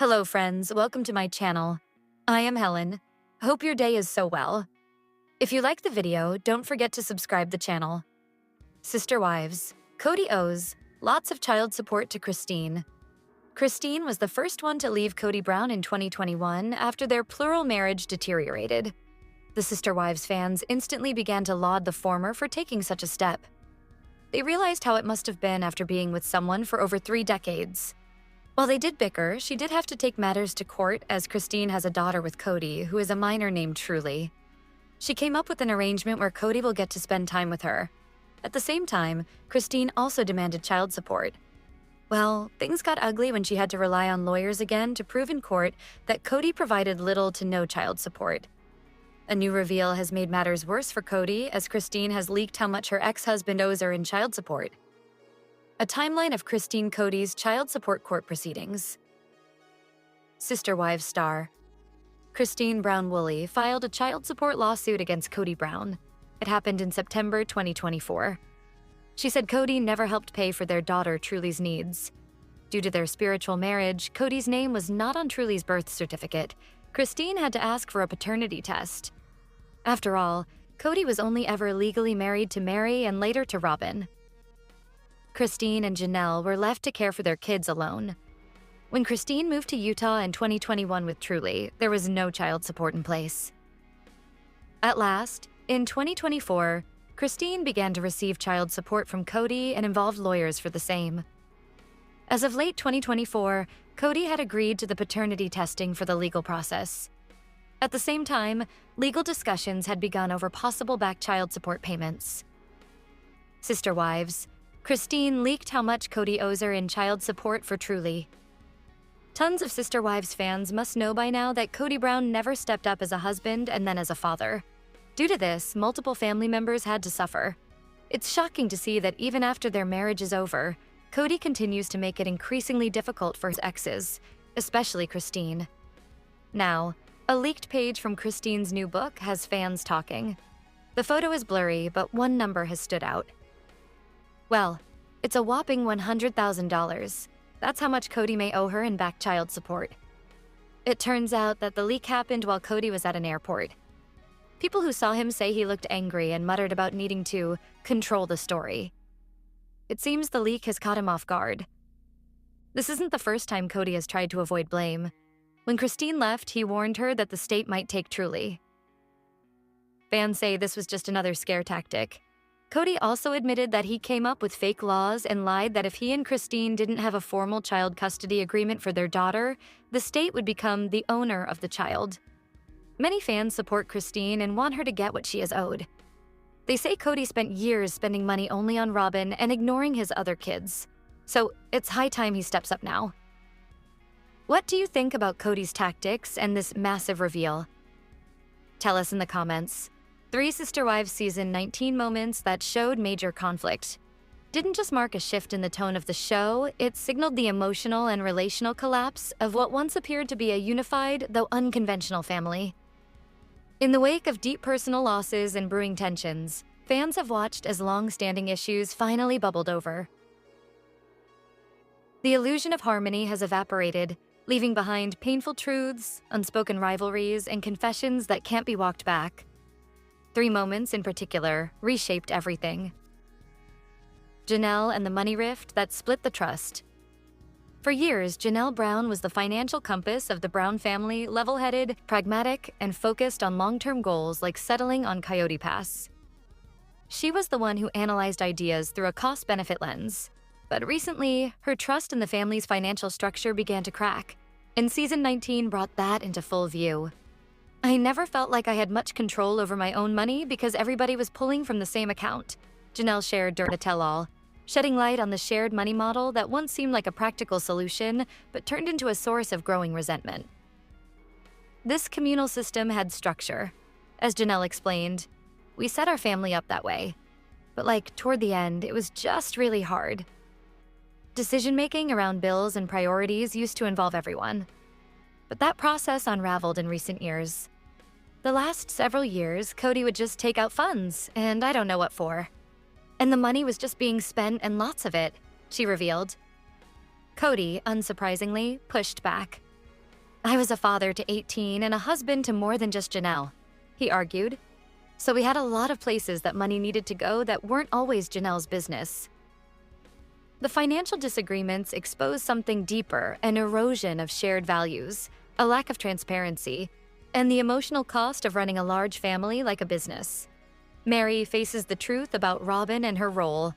Hello friends, welcome to my channel. I am Helen. Hope your day is so well. If you like the video, don't forget to subscribe the channel. Sister Wives. Kody owes lots of child support to Christine. Christine was the first one to leave Kody Brown in 2021 after their plural marriage deteriorated. The Sister Wives fans instantly began to laud the former for taking such a step. They realized how it must have been after being with someone for over 3 decades. While they did bicker, she did have to take matters to court as Christine has a daughter with Kody, who is a minor named Truly. She came up with an arrangement where Kody will get to spend time with her. At the same time, Christine also demanded child support. Well, things got ugly when she had to rely on lawyers again to prove in court that Kody provided little to no child support. A new reveal has made matters worse for Kody as Christine has leaked how much her ex-husband owes her in child support. A timeline of Christine Kody's child support court proceedings. Sister Wives star. Christine Brown Woolley filed a child support lawsuit against Kody Brown. It happened in September 2024. She said Kody never helped pay for their daughter Truly's needs. Due to their spiritual marriage, Kody's name was not on Truly's birth certificate. Christine had to ask for a paternity test. After all, Kody was only ever legally married to Mary and later to Robin. Christine and Janelle were left to care for their kids alone. When Christine moved to Utah in 2021 with Truly, there was no child support in place. At last, in 2024, Christine began to receive child support from Kody and involved lawyers for the same. As of late 2024, Kody had agreed to the paternity testing for the legal process. At the same time, legal discussions had begun over possible back child support payments. Sister Wives. Christine leaked how much Kody owes her in child support for Truly. Tons of Sister Wives fans must know by now that Kody Brown never stepped up as a husband and then as a father. Due to this, multiple family members had to suffer. It's shocking to see that even after their marriage is over, Kody continues to make it increasingly difficult for his exes, especially Christine. Now, a leaked page from Christine's new book has fans talking. The photo is blurry, but one number has stood out. Well, it's a whopping $100,000. That's how much Kody may owe her in back child support. It turns out that the leak happened while Kody was at an airport. People who saw him say he looked angry and muttered about needing to control the story. It seems the leak has caught him off guard. This isn't the first time Kody has tried to avoid blame. When Christine left, he warned her that the state might take Truly. Fans say this was just another scare tactic. Kody also admitted that he came up with fake laws and lied that if he and Christine didn't have a formal child custody agreement for their daughter, the state would become the owner of the child. Many fans support Christine and want her to get what she is owed. They say Kody spent years spending money only on Robin and ignoring his other kids. So it's high time he steps up now. What do you think about Kody's tactics and this massive reveal? Tell us in the comments. 3 Sister Wives Season 19 moments that showed major conflict. Didn't just mark a shift in the tone of the show, it signaled the emotional and relational collapse of what once appeared to be a unified, though unconventional family. In the wake of deep personal losses and brewing tensions, fans have watched as long-standing issues finally bubbled over. The illusion of harmony has evaporated, leaving behind painful truths, unspoken rivalries, and confessions that can't be walked back. 3 moments in particular reshaped everything. Janelle and the money rift that split the trust. For years, Janelle Brown was the financial compass of the Brown family, level-headed, pragmatic, and focused on long-term goals like settling on Coyote Pass. She was the one who analyzed ideas through a cost-benefit lens. But recently, her trust in the family's financial structure began to crack, and Season 19 brought that into full view. I never felt like I had much control over my own money because everybody was pulling from the same account, Janelle shared during a tell-all, shedding light on the shared money model that once seemed like a practical solution but turned into a source of growing resentment. This communal system had structure. As Janelle explained, we set our family up that way. But toward the end, it was just really hard. Decision-making around bills and priorities used to involve everyone. But that process unraveled in recent years. The last several years, Kody would just take out funds, and I don't know what for. And the money was just being spent and lots of it, she revealed. Kody, unsurprisingly, pushed back. I was a father to 18 and a husband to more than just Janelle, he argued. So we had a lot of places that money needed to go that weren't always Janelle's business. The financial disagreements exposed something deeper, an erosion of shared values, a lack of transparency, and the emotional cost of running a large family like a business. Mary faces the truth about Robyn and her role.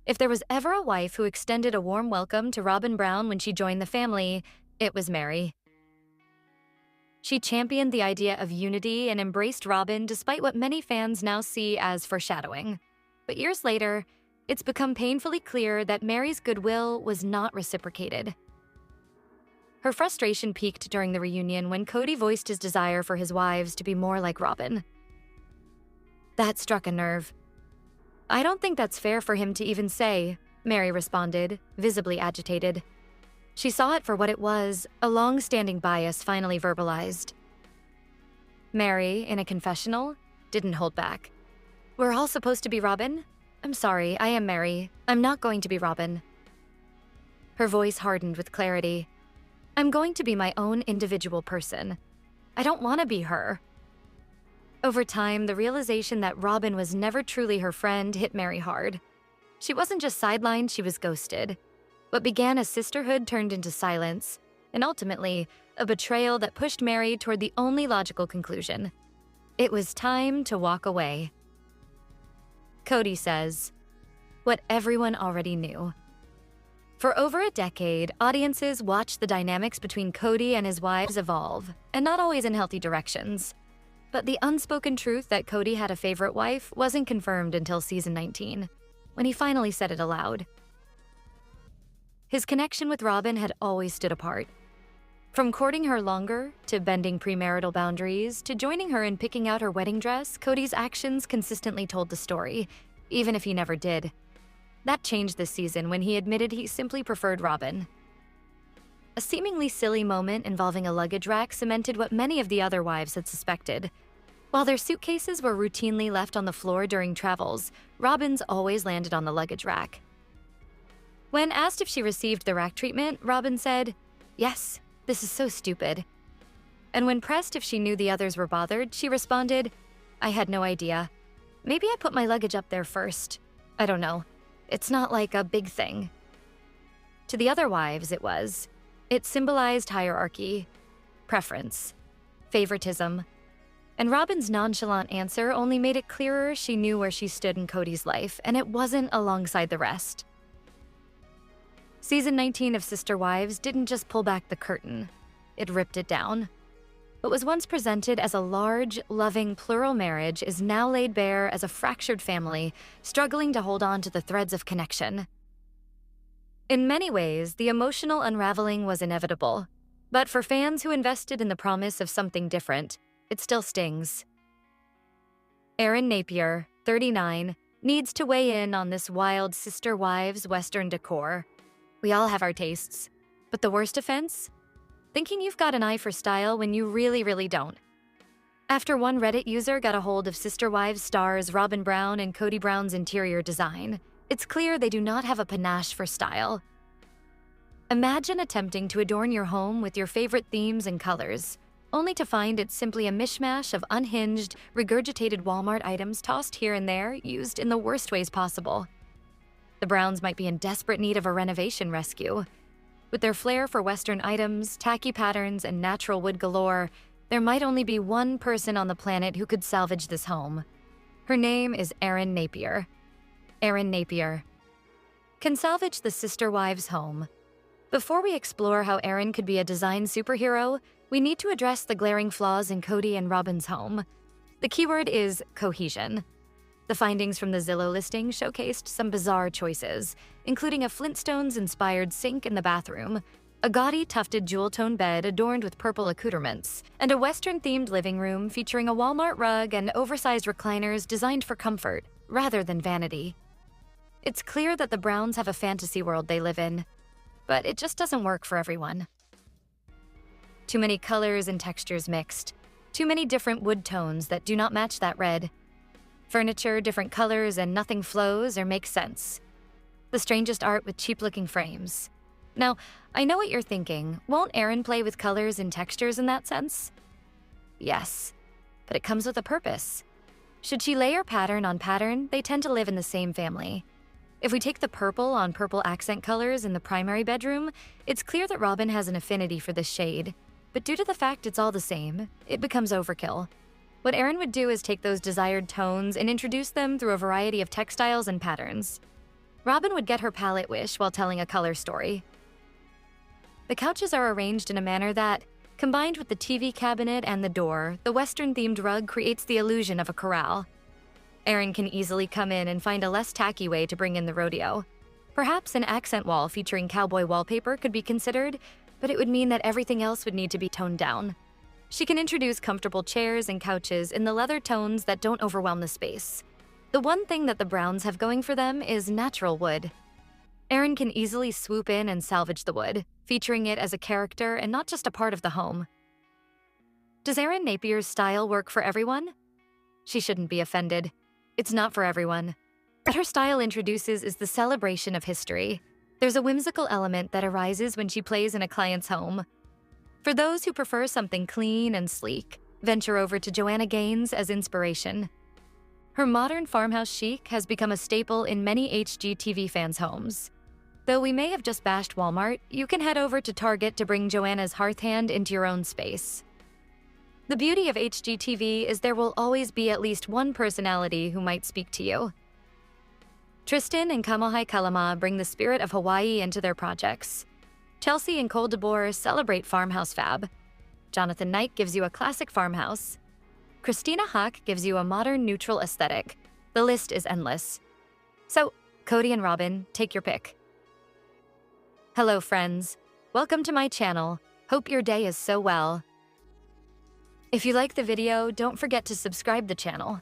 If there was ever a wife who extended a warm welcome to Robyn Brown when she joined the family, it was Mary. She championed the idea of unity and embraced Robyn despite what many fans now see as foreshadowing. But years later, it's become painfully clear that Mary's goodwill was not reciprocated. Her frustration peaked during the reunion when Kody voiced his desire for his wives to be more like Robyn. That struck a nerve. "I don't think that's fair for him to even say," Mary responded, visibly agitated. She saw it for what it was, a long-standing bias finally verbalized. Mary, in a confessional, didn't hold back. "We're all supposed to be Robyn? I'm sorry, I am Mary. I'm not going to be Robyn." Her voice hardened with clarity. "I'm going to be my own individual person. I don't want to be her." Over time, the realization that Robyn was never truly her friend hit Mary hard. She wasn't just sidelined, she was ghosted. What began as sisterhood turned into silence, and ultimately, a betrayal that pushed Mary toward the only logical conclusion. It was time to walk away. Kody says, what everyone already knew. For over a decade, audiences watched the dynamics between Kody and his wives evolve, and not always in healthy directions. But the unspoken truth that Kody had a favorite wife wasn't confirmed until season 19, when he finally said it aloud. His connection with Robyn had always stood apart. From courting her longer, to bending premarital boundaries, to joining her in picking out her wedding dress, Kody's actions consistently told the story, even if he never did. That changed this season when he admitted he simply preferred Robyn. A seemingly silly moment involving a luggage rack cemented what many of the other wives had suspected. While their suitcases were routinely left on the floor during travels, Robyn's always landed on the luggage rack. When asked if she received the rack treatment, Robyn said, "Yes, this is so stupid." And when pressed if she knew the others were bothered, she responded, "I had no idea. Maybe I put my luggage up there first. I don't know. It's not like a big thing." To the other wives, it was. It symbolized hierarchy, preference, favoritism. And Robyn's nonchalant answer only made it clearer she knew where she stood in Kody's life, and it wasn't alongside the rest. Season 19 of Sister Wives didn't just pull back the curtain, it ripped it down. What was once presented as a large, loving, plural marriage is now laid bare as a fractured family, struggling to hold on to the threads of connection. In many ways, the emotional unraveling was inevitable, but for fans who invested in the promise of something different, it still stings. Erin Napier, 39, needs to weigh in on this wild Sister Wives Western decor. We all have our tastes, but the worst offense? Thinking you've got an eye for style when you really don't. After one Reddit user got a hold of Sister Wives stars Robyn Brown and Kody Brown's interior design, it's clear they do not have a panache for style. Imagine attempting to adorn your home with your favorite themes and colors, only to find it's simply a mishmash of unhinged, regurgitated Walmart items tossed here and there, used in the worst ways possible. The Browns might be in desperate need of a renovation rescue. With their flair for Western items, tacky patterns, and natural wood galore, there might only be one person on the planet who could salvage this home. Her name is Erin Napier. Erin Napier can salvage the Sister Wives home. Before we explore how Erin could be a design superhero, we need to address the glaring flaws in Kody and Robyn's home. The keyword is cohesion. The findings from the Zillow listing showcased some bizarre choices, including a Flintstones-inspired sink in the bathroom, a gaudy tufted jewel-tone bed adorned with purple accoutrements, and a Western-themed living room featuring a Walmart rug and oversized recliners designed for comfort, rather than vanity. It's clear that the Browns have a fantasy world they live in, but it just doesn't work for everyone. Too many colors and textures mixed, too many different wood tones that do not match that red. Furniture, different colors, and nothing flows or makes sense. The strangest art with cheap-looking frames. Now, I know what you're thinking. Won't Erin play with colors and textures in that sense? Yes, but it comes with a purpose. Should she layer pattern on pattern, they tend to live in the same family. If we take the purple on purple accent colors in the primary bedroom, it's clear that Robin has an affinity for this shade. But due to the fact it's all the same, it becomes overkill. What Erin would do is take those desired tones and introduce them through a variety of textiles and patterns. Robin would get her palette wish while telling a color story. The couches are arranged in a manner that, combined with the TV cabinet and the door, the Western-themed rug creates the illusion of a corral. Erin can easily come in and find a less tacky way to bring in the rodeo. Perhaps an accent wall featuring cowboy wallpaper could be considered, but it would mean that everything else would need to be toned down. She can introduce comfortable chairs and couches in the leather tones that don't overwhelm the space. The one thing that the Browns have going for them is natural wood. Erin can easily swoop in and salvage the wood, featuring it as a character and not just a part of the home. Does Erin Napier's style work for everyone? She shouldn't be offended. It's not for everyone. What her style introduces is the celebration of history. There's a whimsical element that arises when she plays in a client's home. For those who prefer something clean and sleek, venture over to Joanna Gaines as inspiration. Her modern farmhouse chic has become a staple in many HGTV fans' homes. Though we may have just bashed Walmart, you can head over to Target to bring Joanna's hearth hand into your own space. The beauty of HGTV is there will always be at least one personality who might speak to you. Tristan and Kamohai Kalama bring the spirit of Hawaii into their projects. Chelsea and Cole DeBoer celebrate farmhouse fab. Jonathan Knight gives you a classic farmhouse. Christina Hawk gives you a modern neutral aesthetic. The list is endless. So, Kody and Robin, take your pick. Hello friends, welcome to my channel. Hope your day is so well. If you like the video, don't forget to subscribe the channel.